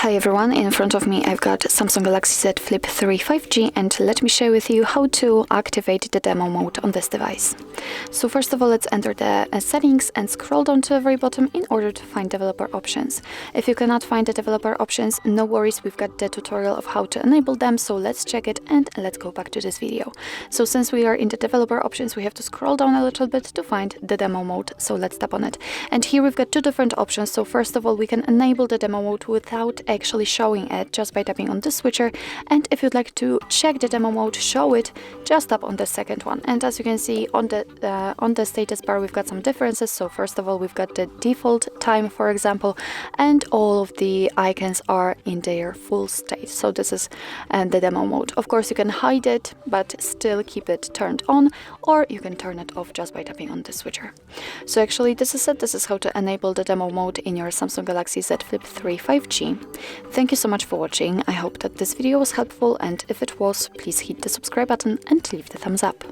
Hi everyone, in front of me I've got Samsung Galaxy Z Flip3 5G, and let me share with you how to activate the demo mode on this device. So first of all, let's enter the settings and scroll down to the very bottom in order to find developer options. If you cannot find the developer options, no worries, we've got the tutorial of how to enable them, so let's check it and let's go back to this video. So since we are in the developer options, we have to scroll down a little bit to find the demo mode, so let's tap on it. And here we've got two different options. So first of all, we can enable the demo mode without actually showing it just by tapping on this switcher, and if you'd like to check the demo mode, show it, just tap on the second one. And as you can see on the status bar, we've got some differences. So first of all, we've got the default time, for example, and all of the icons are in their full state. So this is the demo mode. Of course, you can hide it but still keep it turned on, or you can turn it off just by tapping on the switcher. So actually this is it. This is how to enable the demo mode in your Samsung Galaxy Z Flip3 5G. Thank you so much for watching. I hope that this video was helpful, and if it was, please hit the subscribe button and leave the thumbs up.